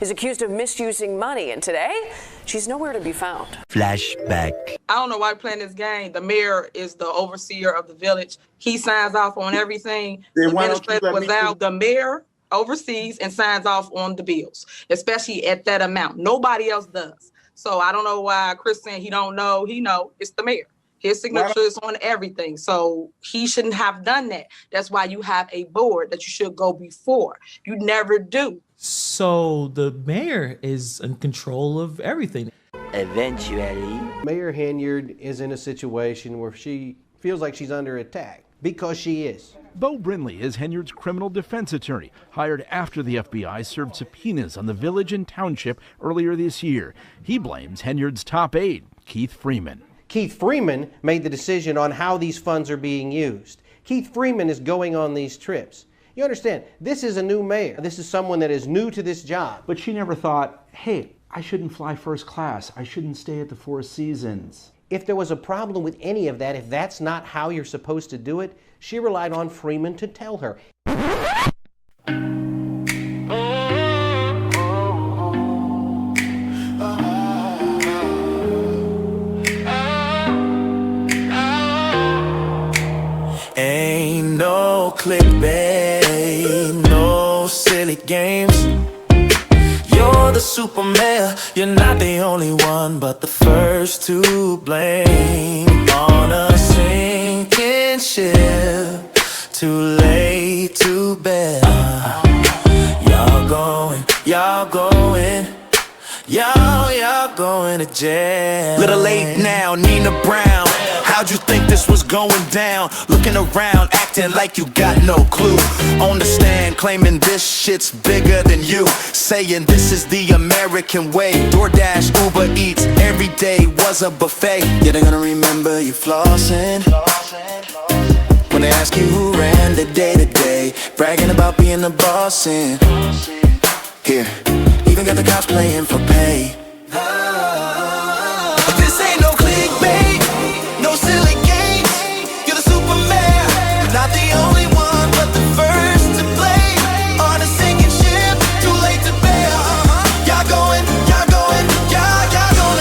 is accused of misusing money, and today, she's nowhere to be found. Flashback. I don't know why we're playing this game. The mayor is the overseer of the village. He signs off on everything. The administrator was out. The mayor oversees and signs off on the bills, especially at that amount. Nobody else does. So I don't know why Chris saying he don't know. He know. It's the mayor. His signature is on everything. So he shouldn't have done that. That's why you have a board that you should go before. You never do. So the mayor is in control of everything. Eventually. Mayor Henyard is in a situation where she feels like she's under attack, because she is. Bo Brinley is Henyard's criminal defense attorney, hired after the FBI served subpoenas on the village and township earlier this year. He blames Henyard's top aide, Keith Freeman. Keith Freeman made the decision on how these funds are being used. Keith Freeman is going on these trips. You understand, this is a new mayor. This is someone that is new to this job. But she never thought, hey, I shouldn't fly first class. I shouldn't stay at the Four Seasons. If there was a problem with any of that, if that's not how you're supposed to do it, she relied on Freeman to tell her. Ain't no clickbait, no silly games. You're the super mayor, you're not the only one, but the first to blame. On a sinking ship, too late to bail. Y'all going, y'all going to jail. Little late now, Nina Brown. How'd you think this was going down? Looking around, acting like you got no clue. On the stand, claiming this shit's bigger than you. Saying this is the American way. DoorDash, Uber Eats, every day was a buffet. Yeah, they're gonna remember you flossing when they ask you who ran the day to day. Bragging about being the boss in. Here, even got the cops playing for pay. This ain't no clickbait, no silly games. You're the super mayor, you're not the only one, but the first to blame. On a sinking ship, too late to bail. Y'all going to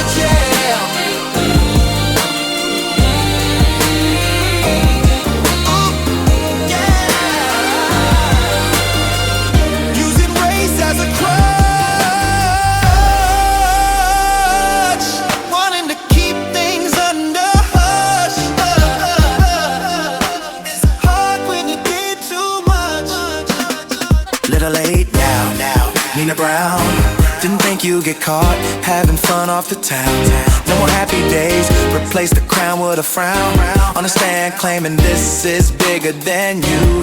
jail. Ooh, yeah. Using race as a crutch, wanting to keep things under hush. It's hard when you did too much. Little late now, Nina Brown. Didn't think you'd get caught having fun off the town. No more happy days, replace the crown with a frown. On the stand claiming this is bigger than you.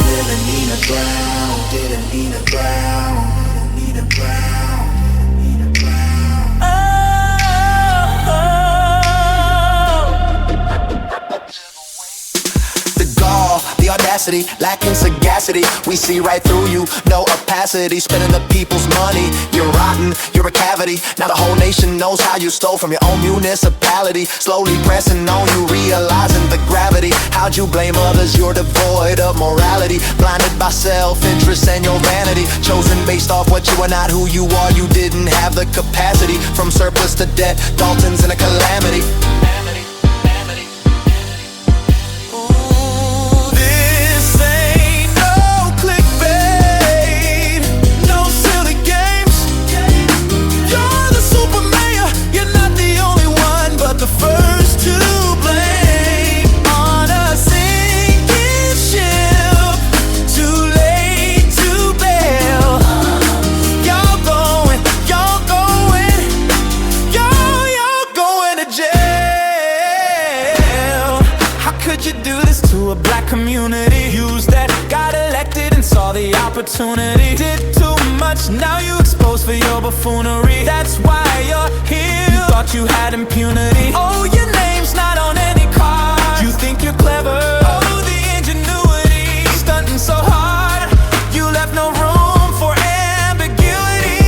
Little Nina Brown, little Nina Brown, Nina Brown, Nina Brown. The gall, the audacity, lacking sagacity. We see right through you, no opacity. Spending the people's money, you're rotten, you're a cavity. Now the whole nation knows how you stole from your own municipality. Slowly pressing on you, realizing the gravity. How'd you blame others? You're devoid of morality. Blinded by self-interest and your vanity. Chosen based off what you are, not who you are. You didn't have the capacity. From surplus to debt, Dalton's in a calamity. This ain't no clickbait, no silly games. You're the super mayor, you're not the only one, but the first to blame. On a sinking ship, too late to bail. Y'all going to jail. How could you do this to a black community? Use that, got elected and saw the opportunity. Did too much, now you exposed for your buffoonery. That's why you're here. You thought you had impunity. Oh, your name's not on any card. You think you're clever. Oh, the ingenuity. Stunting so hard, you left no room for ambiguity.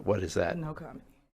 What is that? No comment.